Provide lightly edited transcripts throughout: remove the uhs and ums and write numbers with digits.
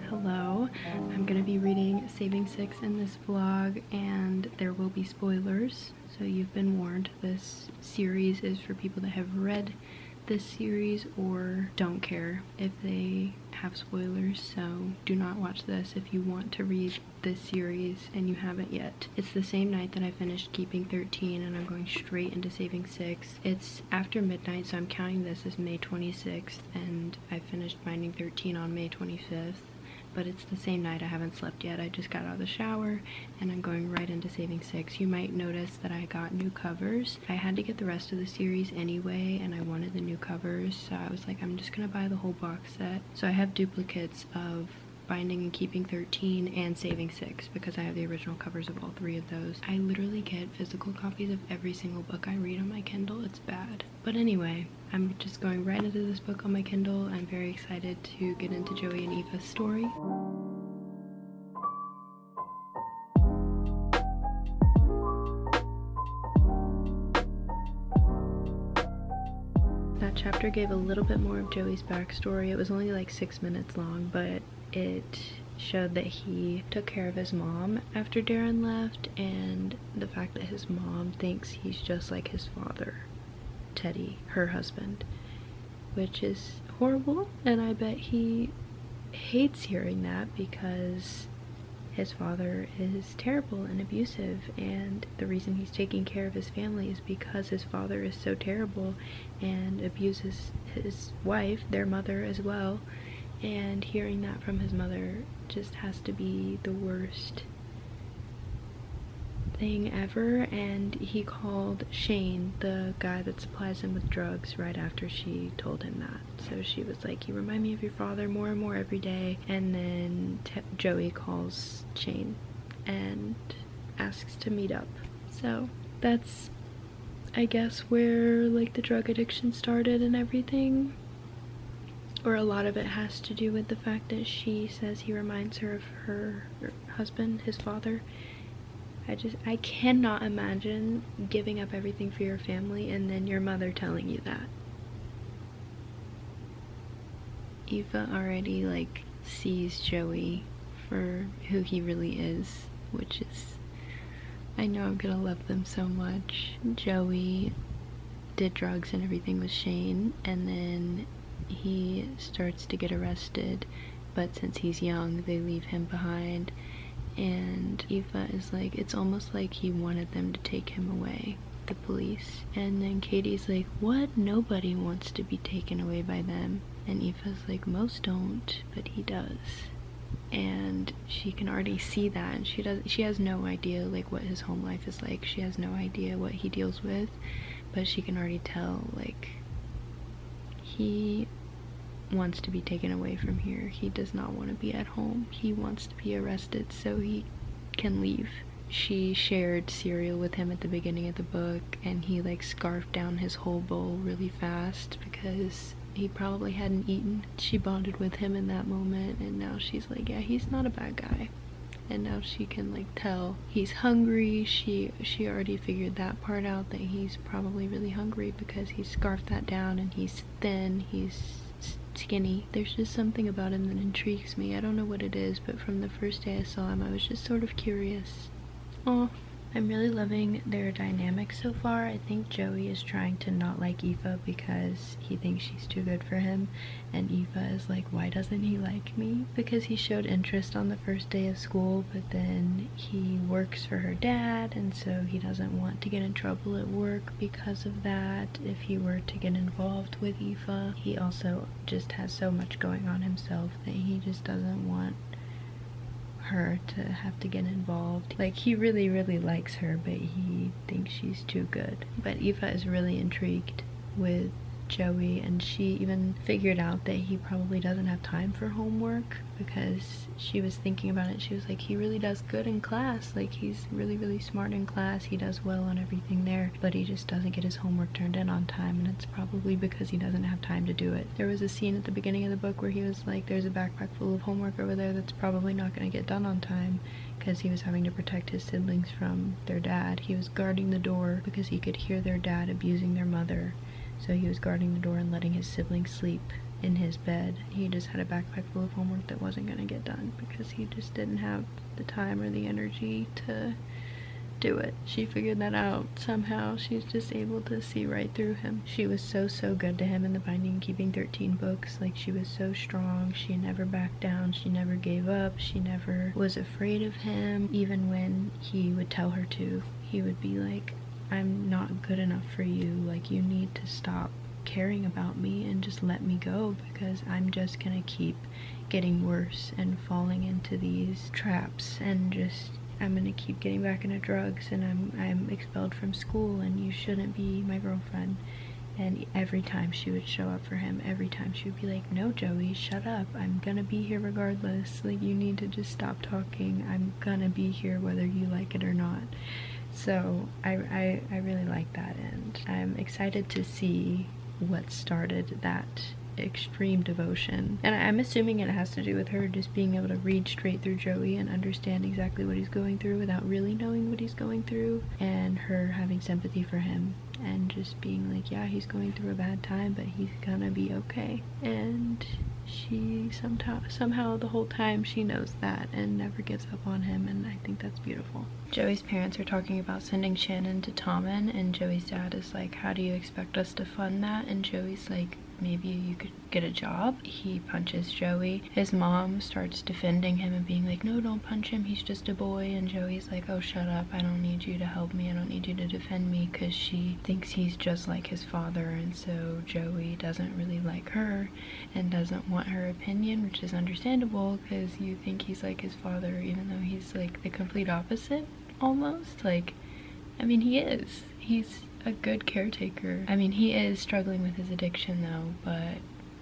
Hello, I'm gonna be reading Saving Six in this vlog and there will be spoilers, so you've been warned. This series is for people that have read this series or don't care if they have spoilers, so do not watch this if you want to read this series and you haven't yet. It's the same night that I finished Keeping 13 and I'm going straight into Saving Six. It's after midnight, so I'm counting this as May 26th and I finished Finding 13 on May 25th. But it's the same night. I haven't slept yet. I just got out of the shower and I'm going right into Saving Six. You might notice that I got new covers. I had to get the rest of the series anyway and I wanted the new covers, so I was like, I'm just gonna buy the whole box set. So I have duplicates of Finding and Keeping 13 and Saving Six because I have the original covers of all three of those. I literally get physical copies of every single book I read on my Kindle. It's bad. But anyway, I'm just going right into this book on my Kindle. I'm very excited to get into Joey and Eva's story. That chapter gave a little bit more of Joey's backstory. It was only like 6 minutes long, but it showed that he took care of his mom after Darren left, and the fact that his mom thinks he's just like his father, Teddy, her husband, which is horrible, and I bet he hates hearing that because his father is terrible and abusive, and the reason he's taking care of his family is because his father is so terrible and abuses his wife, their mother, as well. And hearing that from his mother just has to be the worst thing ever. And he called Shane, the guy that supplies him with drugs, right after she told him that. So she was like, you remind me of your father more and more every day. And then Joey calls Shane and asks to meet up. So that's, I guess, where like the drug addiction started and everything. Or a lot of it has to do with the fact that she says he reminds her of her husband, his father. I cannot imagine giving up everything for your family and then your mother telling you that. Eva already like sees Joey for who he really is, which is, I know I'm gonna love them so much. Joey did drugs and everything with Shane, and then he starts to get arrested, but since he's young they leave him behind, and Eva is like, it's almost like he wanted them to take him away, the police. And then Katie's like, what? Nobody wants to be taken away by them. And Eva's like, most don't, but he does. And she can already see that, and she has no idea like what his home life is like. She has no idea what he deals with, but she can already tell like he wants to be taken away from here. He does not want to be at home. He wants to be arrested so he can leave. She shared cereal with him at the beginning of the book, and he like scarfed down his whole bowl really fast because he probably hadn't eaten. She bonded with him in that moment, and now she's like, yeah, he's not a bad guy. And now she can like tell he's hungry. She already figured that part out, that he's probably really hungry because he scarfed that down, and he's thin, he's skinny. There's just something about him that intrigues me. I don't know what it is, but from the first day I saw him I was just sort of curious. Oh, I'm really loving their dynamic so far. I think Joey is trying to not like Eva because he thinks she's too good for him, and Eva is like, why doesn't he like me? Because he showed interest on the first day of school, but then he works for her dad, and so he doesn't want to get in trouble at work because of that. If he were to get involved with Eva, he also just has so much going on himself that he just doesn't want her to have to get involved. Like, he really likes her, but he thinks she's too good. But Eva is really intrigued with Joey, and she even figured out that he probably doesn't have time for homework because she was thinking about it. She was like, he really does good in class, like he's really smart in class, he does well on everything there, but he just doesn't get his homework turned in on time, and it's probably because he doesn't have time to do it. There was a scene at the beginning of the book where he was like, there's a backpack full of homework over there that's probably not going to get done on time, because he was having to protect his siblings from their dad. He was guarding the door because he could hear their dad abusing their mother. So he was guarding the door and letting his siblings sleep in his bed. He just had a backpack full of homework that wasn't gonna get done because he just didn't have the time or the energy to do it. She figured that out somehow. She's just able to see right through him. She was so good to him in the Binding and Keeping 13 books. Like, she was so strong. She never backed down. She never gave up. She never was afraid of him. Even when he would tell her to, he would be like, I'm not good enough for you. Like, you need to stop caring about me and just let me go, because I'm just gonna keep getting worse and falling into these traps, and just I'm gonna keep getting back into drugs, and I'm expelled from school, and you shouldn't be my girlfriend. And every time she would show up for him, every time she would be like, no, Joey, shut up, I'm gonna be here regardless. Like, you need to just stop talking. I'm gonna be here whether you like it or not. So I really like that, and I'm excited to see what started that extreme devotion. And I'm assuming it has to do with her just being able to read straight through Joey and understand exactly what he's going through without really knowing what he's going through, and her having sympathy for him and just being like, yeah, he's going through a bad time, but he's gonna be okay. And she somehow the whole time she knows that and never gives up on him, and I think that's beautiful. Joey's parents are talking about sending Shannon to Tommen, and Joey's dad is like, how do you expect us to fund that? And Joey's like, maybe you could get a job. He punches Joey. His mom starts defending him and being like, no, don't punch him, he's just a boy. And Joey's like, oh, shut up, I don't need you to help me, I don't need you to defend me, because she thinks he's just like his father. And so Joey doesn't really like her and doesn't want her opinion, which is understandable, because you think he's like his father, even though he's like the complete opposite almost. Like, I mean, he's a good caretaker. I mean, he is struggling with his addiction though, but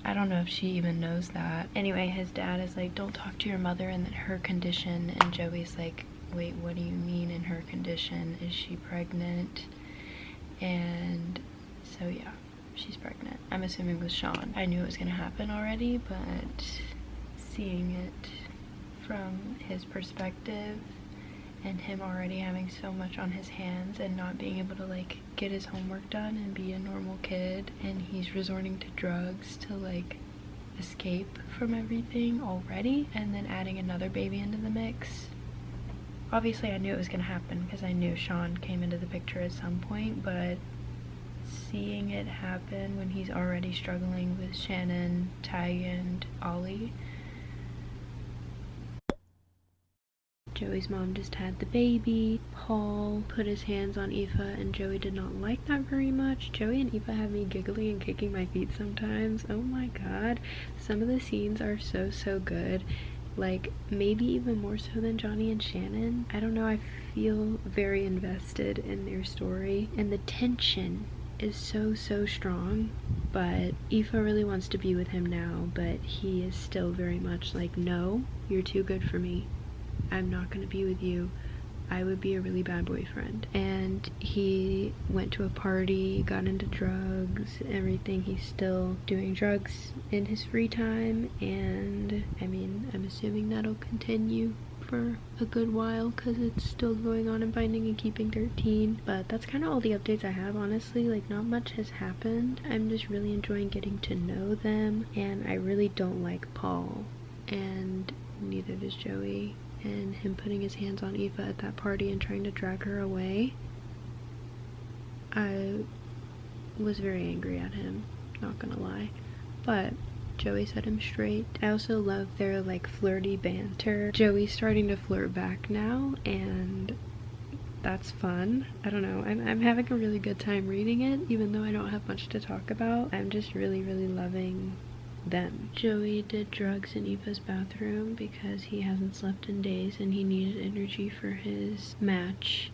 I don't know if she even knows that. Anyway, his dad is like, don't talk to your mother and then her condition, and Joey's like, wait, what do you mean in her condition? Is she pregnant? And so yeah, she's pregnant. I'm assuming with Sean. I knew it was gonna happen already, but seeing it from his perspective and him already having so much on his hands and not being able to like get his homework done and be a normal kid, and he's resorting to drugs to like escape from everything already, and then adding another baby into the mix. Obviously I knew it was gonna happen because I knew Sean came into the picture at some point, but seeing it happen when he's already struggling with Shannon, Ty, and Ollie. Joey's mom just had the baby. Paul put his hands on Aoife, and Joey did not like that very much. Joey and Aoife have me giggling and kicking my feet sometimes. Oh my god. Some of the scenes are so good. Like, maybe even more so than Johnny and Shannon. I don't know, I feel very invested in their story, and the tension is so strong. But Aoife really wants to be with him now, but he is still very much like, no, you're too good for me, I'm not gonna be with you, I would be a really bad boyfriend. And he went to a party, got into drugs, everything. He's still doing drugs in his free time, and I mean, I'm assuming that'll continue for a good while because it's still going on in Binding and Keeping 13. But that's kind of all the updates I have, honestly. Like, not much has happened. I'm just really enjoying getting to know them, and I really don't like Paul, and neither does Joey. And him putting his hands on Aoife at that party and trying to drag her away, I was very angry at him, not gonna lie. But Joey set him straight. I also love their like flirty banter. Joey's starting to flirt back now, and that's fun. I don't know, I'm having a really good time reading it, even though I don't have much to talk about. I'm just really loving them. Joey did drugs in Aoife's bathroom because he hasn't slept in days and he needed energy for his match,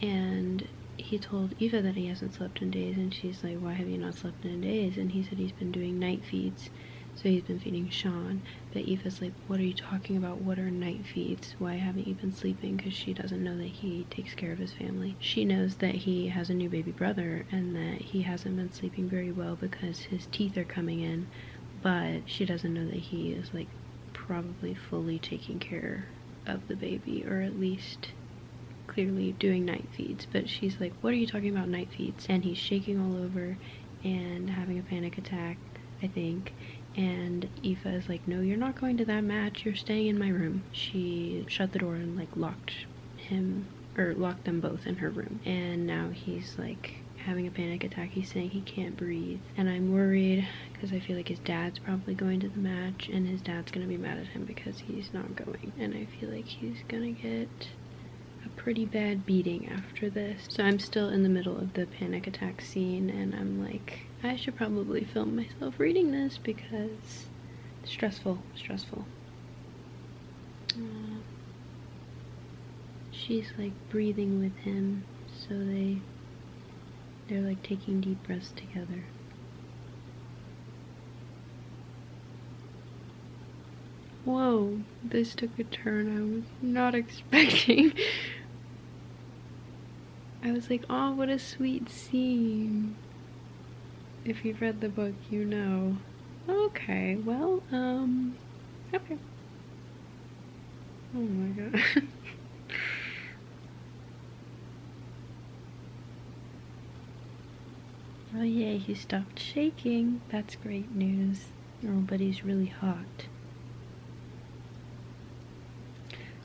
and he told Aoife that he hasn't slept in days, and she's like, why have you not slept in days? And he said he's been doing night feeds, so he's been feeding Sean. But Aoife's like, what are you talking about? What are night feeds? Why haven't you been sleeping? Because she doesn't know that he takes care of his family. She knows that he has a new baby brother and that he hasn't been sleeping very well because his teeth are coming in, but she doesn't know that he is like probably fully taking care of the baby, or at least clearly doing night feeds. But she's like, what are you talking about, night feeds? And he's shaking all over and having a panic attack, I think, and Aoife is like, no, you're not going to that match, you're staying in my room. She shut the door and like locked them both in her room, and now he's like having a panic attack. He's saying he can't breathe, and I'm worried because I feel like his dad's probably going to the match, and his dad's gonna be mad at him because he's not going, and I feel like he's gonna get a pretty bad beating after this. So I'm still in the middle of the panic attack scene, and I'm like, I should probably film myself reading this because it's stressful. She's like breathing with him, so they're like taking deep breaths together. Whoa, this took a turn I was not expecting. I was like, oh, what a sweet scene. If you've read the book, you know. Okay, well, okay. Oh my god. Oh yay, he stopped shaking. That's great news. Oh, but he's really hot.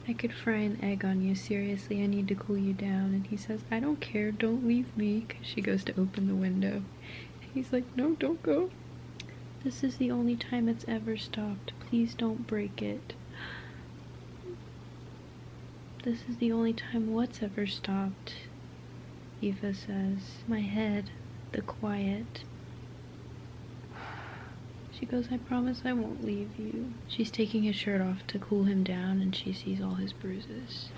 I could fry an egg on you. Seriously, I need to cool you down. And he says, I don't care, don't leave me. Because she goes to open the window. He's like, no, don't go. This is the only time it's ever stopped. Please don't break it. This is the only time what's ever stopped. Aoife says, my head, the quiet. She goes, I promise I won't leave you. She's taking his shirt off to cool him down, and she sees all his bruises.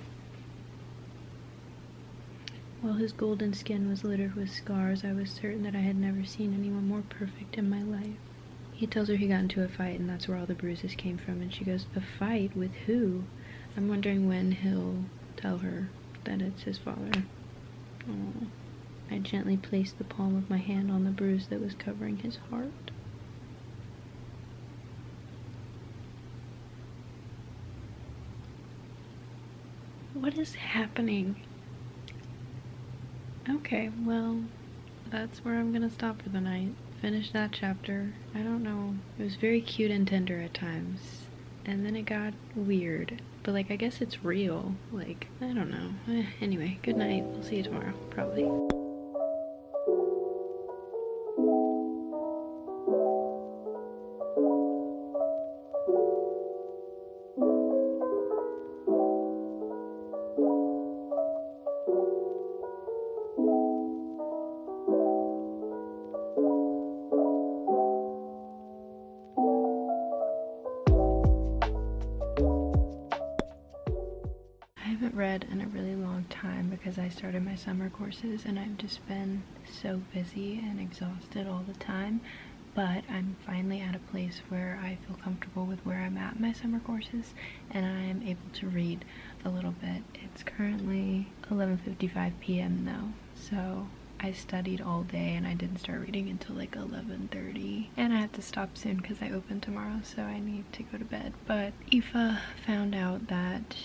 While his golden skin was littered with scars, I was certain that I had never seen anyone more perfect in my life. He tells her he got into a fight, and that's where all the bruises came from, and she goes, a fight? With who? I'm wondering when he'll tell her that it's his father. Aww. I gently placed the palm of my hand on the bruise that was covering his heart. What is happening? Okay, well, that's where I'm gonna stop for the night. Finish that chapter. I don't know. It was very cute and tender at times. And then it got weird. But, like, I guess it's real. Like, I don't know. Anyway, good night. We'll see you tomorrow, probably. Read in a really long time because I started my summer courses and I've just been so busy and exhausted all the time, but I'm finally at a place where I feel comfortable with where I'm at in my summer courses and I am able to read a little bit. It's currently 11:55 p.m. though, so I studied all day and I didn't start reading until like 11:30, and I have to stop soon because I open tomorrow, so I need to go to bed. But Aoife found out that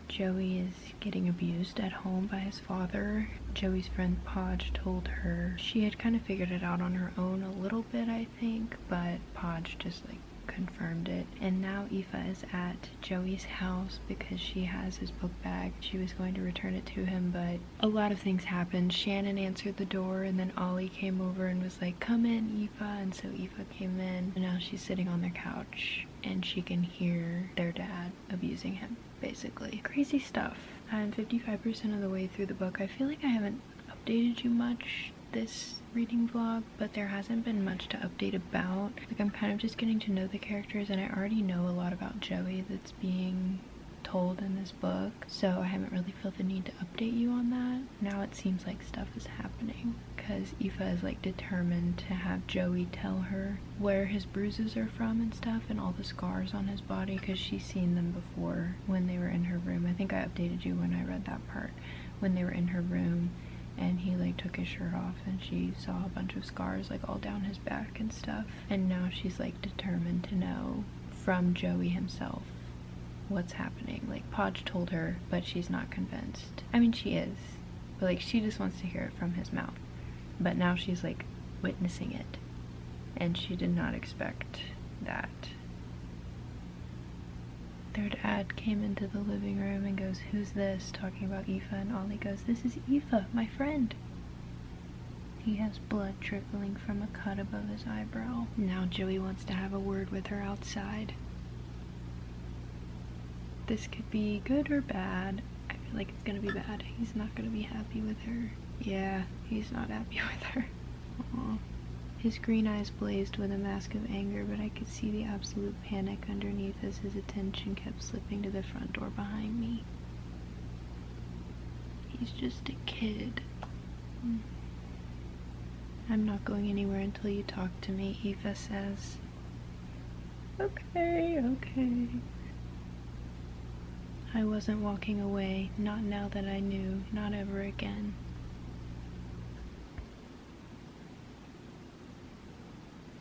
Joey is getting abused at home by his father. Joey's friend Podge told her. She had kind of figured it out on her own a little bit, I think, but Podge just like confirmed it. And now Aoife is at Joey's house because she has his book bag. She was going to return it to him, but a lot of things happened. Shannon answered the door, and then Ollie came over and was like, come in, Aoife. And so Aoife came in, and now she's sitting on their couch and she can hear their dad abusing him, basically. Crazy stuff. I'm 55% of the way through the book. I feel like I haven't updated you much this reading vlog, but there hasn't been much to update about. Like, I'm kind of just getting to know the characters, and I already know a lot about Joey that's being told in this book, so I haven't really felt the need to update you on that. Now it seems like stuff is happening because Aoife is like determined to have Joey tell her where his bruises are from and stuff, and all the scars on his body, because she's seen them before when they were in her room. I think I updated you when I read that part, when they were in her room and he like took his shirt off and she saw a bunch of scars like all down his back and stuff, and now she's like determined to know from Joey himself what's happening. Like, Podge told her, but she's not convinced. I mean, she is, but like she just wants to hear it from his mouth. But now she's like witnessing it, and she did not expect that their dad came into the living room and goes, "Who's this?" talking about Aoife, and Ollie goes, "This is Aoife, my friend." He has blood trickling from a cut above his eyebrow. Now Joey wants to have a word with her outside. This could be good or bad. I feel like it's gonna be bad. He's not gonna be happy with her. Yeah, he's not happy with her. Aww. His green eyes blazed with a mask of anger, but I could see the absolute panic underneath as his attention kept slipping to the front door behind me. He's just a kid. I'm not going anywhere until you talk to me, Aoife says. Okay, okay. I wasn't walking away, not now that I knew, not ever again.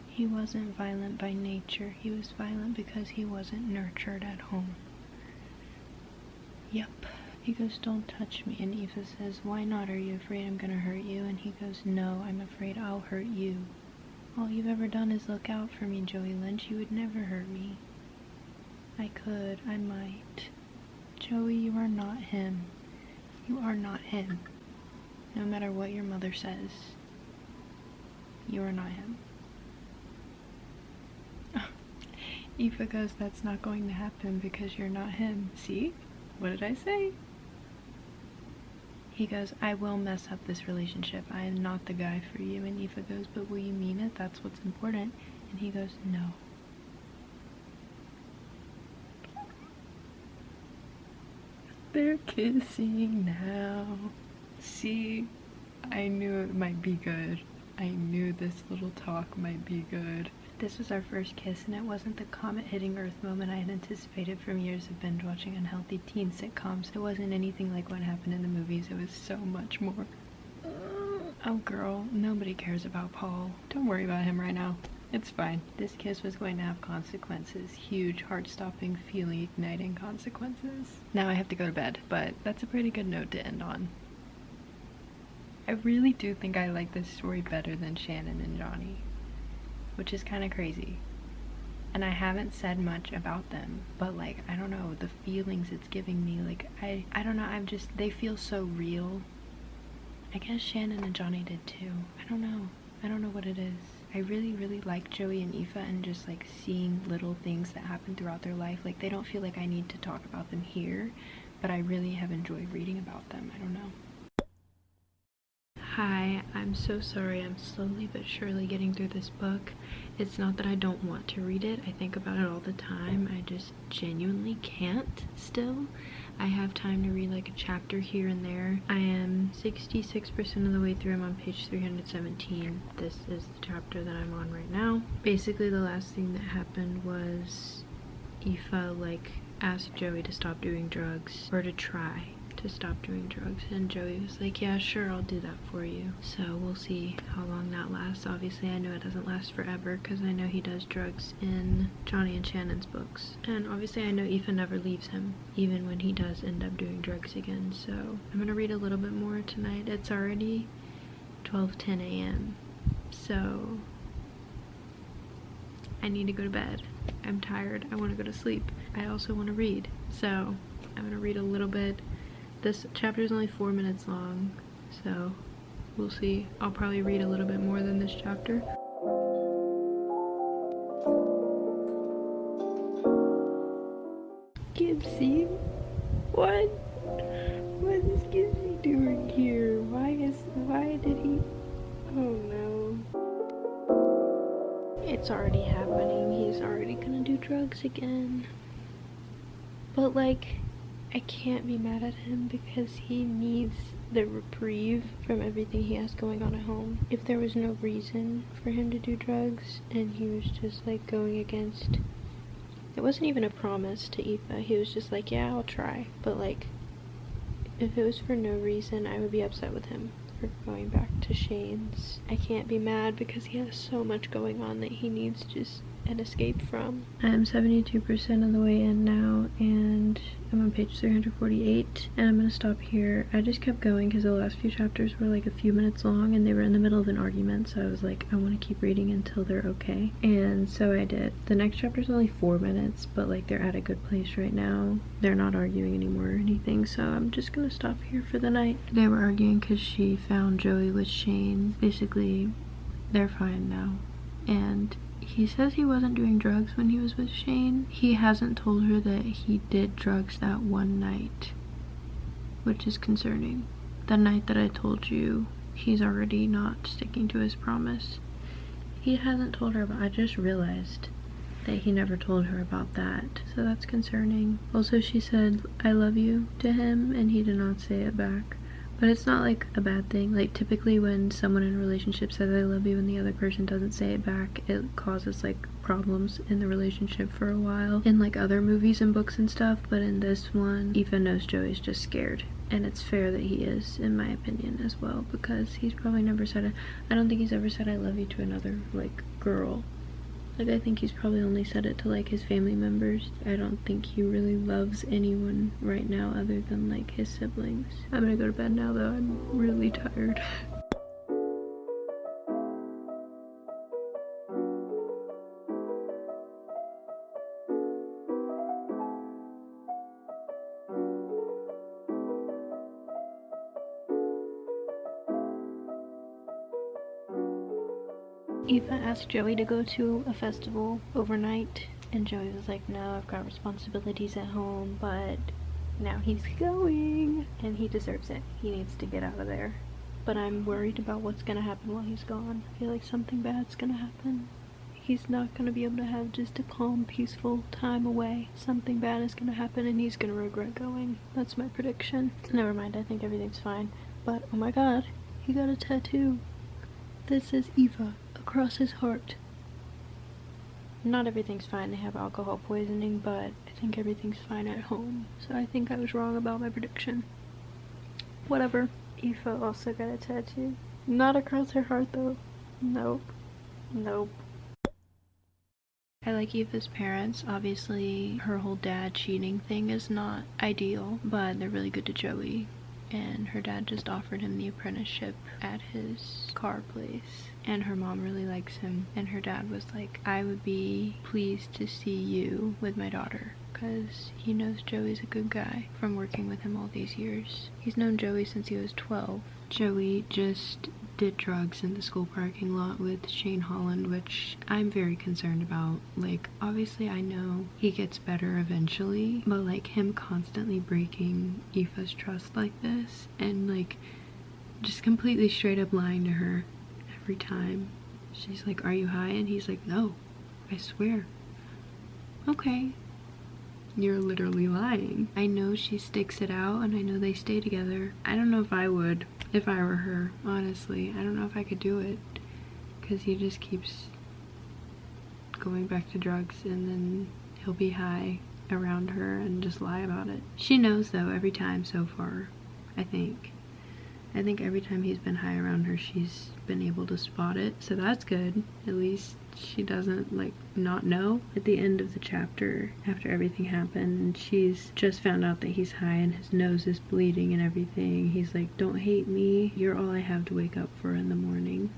He wasn't violent by nature, he was violent because he wasn't nurtured at home. Yep. He goes, "Don't touch me," and Aoife says, "Why not? Are you afraid I'm gonna hurt you?" And he goes, "No, I'm afraid I'll hurt you. All you've ever done is look out for me, Joey Lynch. You would never hurt me." I could, I might. Joey, you are not him. You are not him. No matter what your mother says, you are not him. Aoife goes, "That's not going to happen because you're not him." See? What did I say? He goes, "I will mess up this relationship. I am not the guy for you." And Aoife goes, "But will you mean it? That's what's important." And he goes, "No." They're kissing now. See? I knew it might be good. I knew this little talk might be good. This was our first kiss, and it wasn't the comet-hitting Earth moment I had anticipated from years of binge-watching unhealthy teen sitcoms. It wasn't anything like what happened in the movies. It was so much more. Oh girl, nobody cares about Paul. Don't worry about him right now. It's fine. This kiss was going to have consequences. Huge, heart-stopping, feeling-igniting consequences. Now I have to go to bed, but that's a pretty good note to end on. I really do think I like this story better than Shannon and Johnny, which is kind of crazy. And I haven't said much about them, but like, I don't know, the feelings it's giving me, like, I don't know, they feel so real. I guess Shannon and Johnny did too. I don't know what it is. I really like Joey and Aoife, and just like seeing little things that happen throughout their life. Like, they don't feel like I need to talk about them here, but I really have enjoyed reading about them. I don't know. Hi, I'm so sorry. I'm slowly but surely getting through this book. It's not that I don't want to read it. I think about it all the time. I just genuinely can't still. I have time to read like a chapter here and there. I am 66% of the way through. I'm on page 317. This is the chapter that I'm on right now. Basically, the last thing that happened was Aoife like asked Joey to stop doing drugs, or to try to stop doing drugs, and Joey was like, "Yeah, sure, I'll do that for you." So we'll see how long that lasts. Obviously I know it doesn't last forever, because I know he does drugs in Johnny and Shannon's books, and obviously I know Aoife never leaves him, even when he does end up doing drugs again. So I'm gonna read a little bit more tonight. It's already 12:10 a.m. so I need to go to bed. I'm tired. I want to go to sleep. I also want to read, so I'm gonna read a little bit. This chapter is only 4 minutes long, so we'll see. I'll probably read a little bit more than this chapter. Gibbsy? What? What is Gibbsy doing here? Why did he? Oh no. It's already happening. He's already gonna do drugs again. But like, I can't be mad at him because he needs the reprieve from everything he has going on at home. If there was no reason for him to do drugs and he was just like going against, it wasn't even a promise to Aoife, he was just like, "Yeah, I'll try." But like, if it was for no reason, I would be upset with him for going back to Shane's. I can't be mad because he has so much going on that he needs just and escape from. I'm 72% of the way in now, and I'm on page 348, and I'm gonna stop here. I just kept going because the last few chapters were like a few minutes long, and they were in the middle of an argument, so I was like, I want to keep reading until they're okay, and so I did. The next chapter's only 4 minutes, but like they're at a good place right now. They're not arguing anymore or anything, so I'm just gonna stop here for the night. They were arguing because she found Joey with Shane. Basically, they're fine now, and he says he wasn't doing drugs when he was with Shane. He hasn't told her that he did drugs that one night, which is concerning. The night that I told you he's already not sticking to his promise. He hasn't told her about. I just realized that he never told her about that, so that's concerning. Also, she said I love you to him and he did not say it back. But it's not like a bad thing. Like typically when someone in a relationship says I love you and the other person doesn't say it back, it causes like problems in the relationship for a while in like other movies and books and stuff. But in this one, Aoife knows Joey's just scared, and it's fair that he is, in my opinion, as well, because he's probably never said it. I don't think he's ever said I love you to another like girl. Like, I think he's probably only said it to, like, his family members. I don't think he really loves anyone right now other than, like, his siblings. I'm gonna go to bed now, though. I'm really tired. Aoife asked Joey to go to a festival overnight, and Joey was like, no, I've got responsibilities at home, but now he's going, and he deserves it. He needs to get out of there. But I'm worried about what's gonna happen while he's gone. I feel like something bad's gonna happen. He's not gonna be able to have just a calm, peaceful time away. Something bad is gonna happen, and he's gonna regret going. That's my prediction. Never mind, I think everything's fine. But, oh my god, he got a tattoo that says Eva across his heart. Not everything's fine. They have alcohol poisoning, but I think everything's fine at home. So I think I was wrong about my prediction. Whatever. Aoife also got a tattoo. Not across her heart though. Nope. Nope. I like Aoife's parents. Obviously, her whole dad cheating thing is not ideal, but they're really good to Joey. And her dad just offered him the apprenticeship at his car place, and her mom really likes him, and her dad was like, I would be pleased to see you with my daughter, because he knows Joey's a good guy from working with him all these years. He's known Joey since he was 12. Joey just did drugs in the school parking lot with Shane Holland, which I'm very concerned about. Like, obviously I know he gets better eventually, but like him constantly breaking Aoife's trust like this, and like just completely straight up lying to her every time. She's like, are you high? And he's like, no, I swear. Okay, you're literally lying. I know she sticks it out, and I know they stay together. I don't know if I would, if I were her, honestly. I don't know if I could do it, because he just keeps going back to drugs, and then he'll be high around her and just lie about it. She knows though every time so far, I think every time he's been high around her, she's been able to spot it, so that's good. At least she doesn't like not know. At the end of the chapter, after everything happened, she's just found out that he's high and his nose is bleeding and everything. He's like, don't hate me, you're all I have to wake up for in the morning.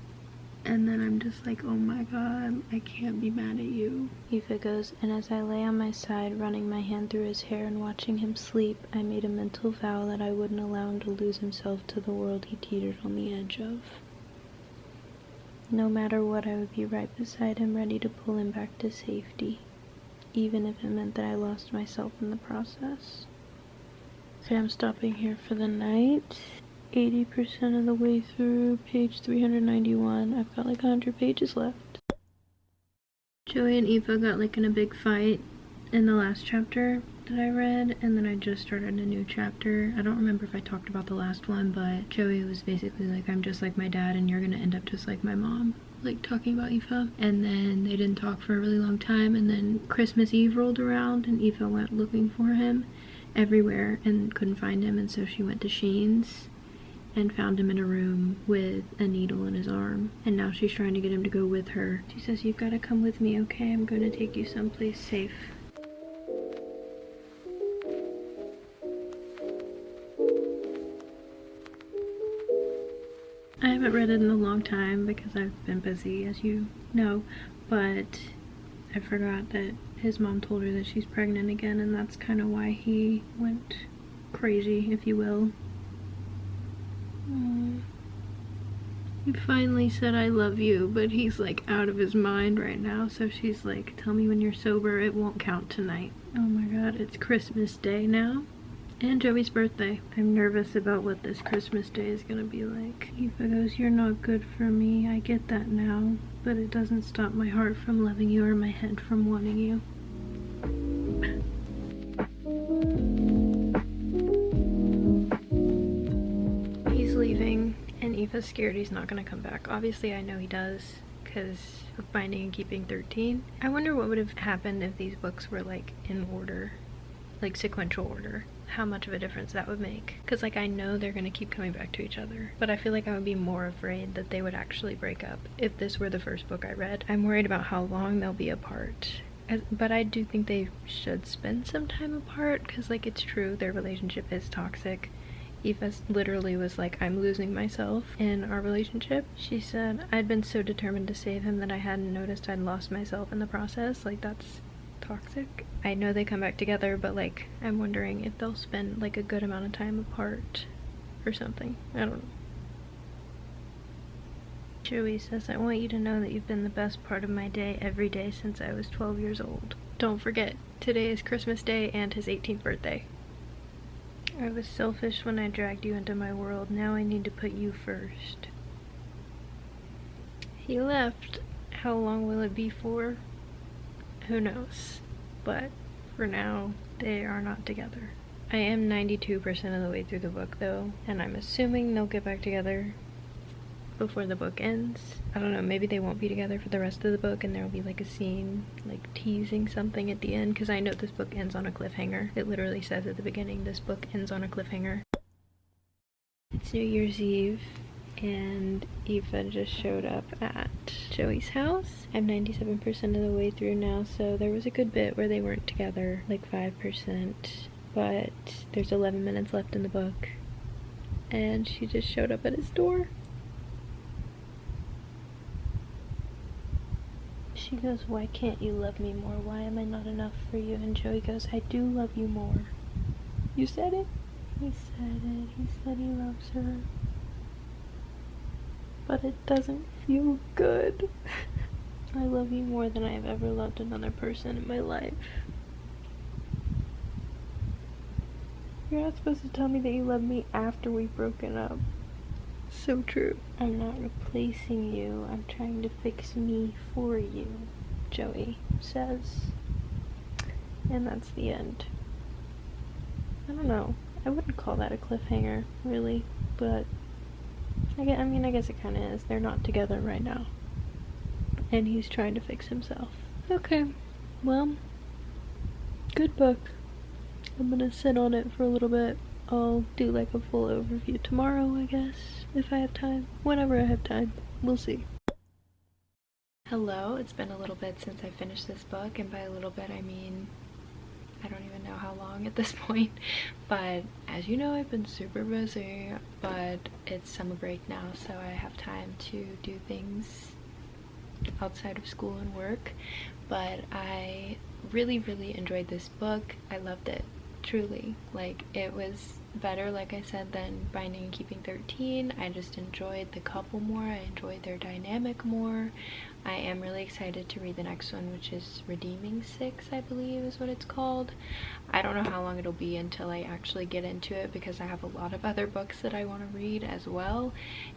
And then I'm just like, oh my god, I can't be mad at you. Aoife goes, and as I lay on my side, running my hand through his hair and watching him sleep, I made a mental vow that I wouldn't allow him to lose himself to the world he teetered on the edge of. No matter what, I would be right beside him, ready to pull him back to safety, even if it meant that I lost myself in the process. Okay, I'm stopping here for the night. 80% of the way through page 391. I've got like 100 pages left. Joey and Aoife got like in a big fight in the last chapter that I read, and then I just started a new chapter. I don't remember if I talked about the last one, but Joey was basically like, I'm just like my dad and you're gonna end up just like my mom, like talking about Aoife. And then they didn't talk for a really long time, and then Christmas Eve rolled around and Aoife went looking for him everywhere and couldn't find him, and so she went to Shane's. and found him in a room with a needle in his arm, and now she's trying to get him to go with her. She says, "You've got to come with me, okay? I'm going to take you someplace safe." I haven't read it in a long time because I've been busy, as you know, but I forgot that his mom told her that she's pregnant again, and that's kind of why he went crazy, if you will. He finally said "I love you," but he's like out of his mind right now, so she's like, "Tell me when you're sober, it won't count tonight." Oh my god, it's Christmas Day now. And Joey's birthday. I'm nervous about what this Christmas Day is gonna be like. Eva goes, "You're not good for me. I get that now, but it doesn't stop my heart from loving you or my head from wanting you." He's leaving, and Eva's scared he's not gonna come back. Obviously, I know he does, because of Binding and Keeping 13. I wonder what would have happened if these books were like in order, like sequential order. How much of a difference that would make, because like I know they're gonna keep coming back to each other, but I feel like I would be more afraid that they would actually break up if this were the first book I read. I'm worried about how long they'll be apart, but I do think they should spend some time apart, because like it's true, their relationship is toxic. Eva literally was like, "I'm losing myself in our relationship." She said, "I'd been so determined to save him that I hadn't noticed I'd lost myself in the process." Like, that's toxic. I know they come back together, but like I'm wondering if they'll spend like a good amount of time apart or something. I don't know. Joey says, "I want you to know that you've been the best part of my day every day since I was 12 years old. Don't forget, today is Christmas Day and his 18th birthday. I was selfish when I dragged you into my world. Now I need to put you first." He left. How long will it be for? Who knows, but for now they are not together. I am 92% of the way through the book though, and I'm assuming they'll get back together before the book ends. I don't know, maybe they won't be together for the rest of the book and there'll be like a scene like teasing something at the end, because I know this book ends on a cliffhanger. It literally says at the beginning, this book ends on a cliffhanger. It's New Year's Eve and Eva just showed up at Joey's house. I'm 97% of the way through now, so there was a good bit where they weren't together, like 5%, but there's 11 minutes left in the book, and she just showed up at his door. She goes, "Why can't you love me more? Why am I not enough for you?" And Joey goes, "I do love you more." You said it? He said it. He said he loves her. But it doesn't feel good. I love you more than I have ever loved another person in my life. You're not supposed to tell me that you love me after we've broken up. So true. "I'm not replacing you. I'm trying to fix me for you," Joey says. And that's the end. I don't know. I wouldn't call that a cliffhanger, really, but I guess it kind of is. They're not together right now, and he's trying to fix himself. Okay, well, good book. I'm gonna sit on it for a little bit. I'll do like a full overview tomorrow, I guess, if I have time. Whenever I have time. We'll see. Hello, it's been a little bit since I finished this book, and by a little bit I mean I don't even know how long at this point, but as you know, I've been super busy, but it's summer break now, so I have time to do things outside of school and work. But I really enjoyed this book. I loved it, truly. Like, it was better, like I said, than Binding and Keeping 13. I just enjoyed the couple more. I enjoyed their dynamic more. I am really excited to read the next one, which is Redeeming 6, I believe is what it's called. I don't know how long it'll be until I actually get into it, because I have a lot of other books that I want to read as well,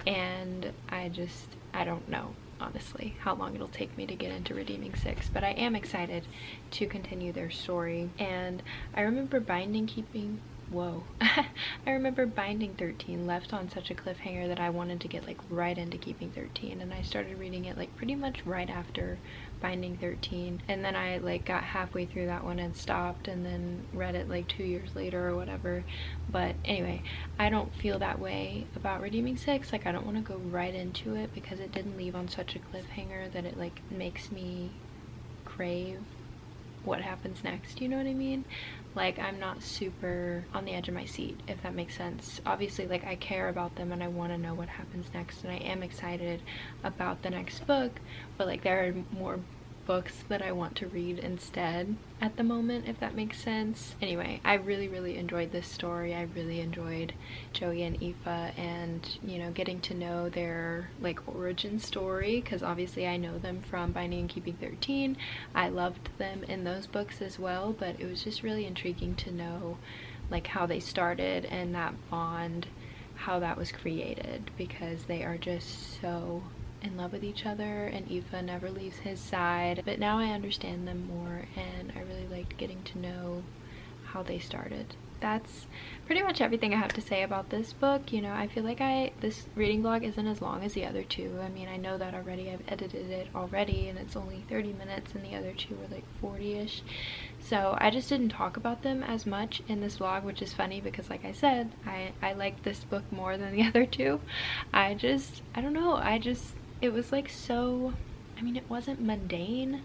and I don't know, honestly, how long it'll take me to get into Redeeming 6, but I am excited to continue their story. And I remember Binding Keeping whoa. I remember Binding 13 left on such a cliffhanger that I wanted to get like right into Keeping 13, and I started reading it like pretty much right after Binding 13, and then I like got halfway through that one and stopped, and then read it like 2 years later or whatever. But anyway, I don't feel that way about Redeeming 6. Like, I don't want to go right into it because it didn't leave on such a cliffhanger that it like makes me crave what happens next, you know what I mean? Like, I'm not super on the edge of my seat, if that makes sense. Obviously, like, I care about them and I want to know what happens next, and I am excited about the next book, but like, there are more books that I want to read instead at the moment, if that makes sense. Anyway, I really enjoyed this story. I really enjoyed Joey and Aoife, and you know, getting to know their like origin story, because obviously I know them from Binding and Keeping 13. I loved them in those books as well, but it was just really intriguing to know like how they started and that bond, how that was created, because they are just so in love with each other, and Aoife never leaves his side. But now I understand them more, and I really liked getting to know how they started. That's pretty much everything I have to say about this book. You know, I feel like this reading vlog isn't as long as the other two. I mean, I know that already. I've edited it already, and it's only 30 minutes, and the other two were like 40-ish. So I just didn't talk about them as much in this vlog, which is funny because, like I said, I liked this book more than the other two. I don't know, it was like so, I mean, it wasn't mundane.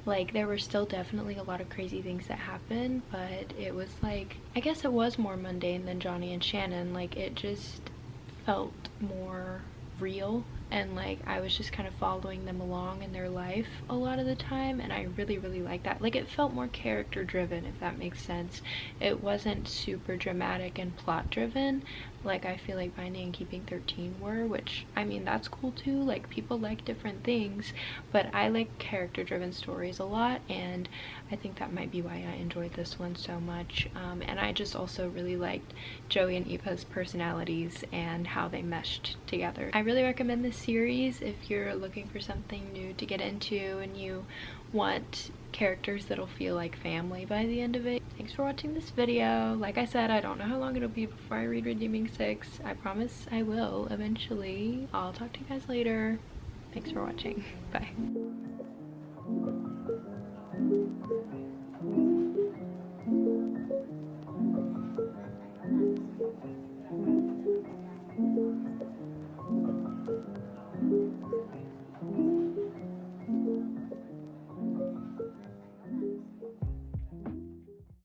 Like, there were still definitely a lot of crazy things that happened, but it was like, I guess it was more mundane than Johnny and Shannon. Like, it just felt more real, and like I was just kind of following them along in their life a lot of the time, and I really like that. Like, it felt more character driven, if that makes sense. It wasn't super dramatic and plot driven like I feel like Binding and Keeping 13 were, which, I mean, that's cool too. Like, people like different things, but I like character driven stories a lot, and I think that might be why I enjoyed this one so much. And I just also really liked Joey and Aoife's personalities and how they meshed together. I really recommend this series if you're looking for something new to get into and you want characters that'll feel like family by the end of it. Thanks for watching this video. Like I said, I don't know how long it'll be before I read Redeeming 6. I promise I will eventually. I'll talk to you guys later. Thanks for watching. Bye.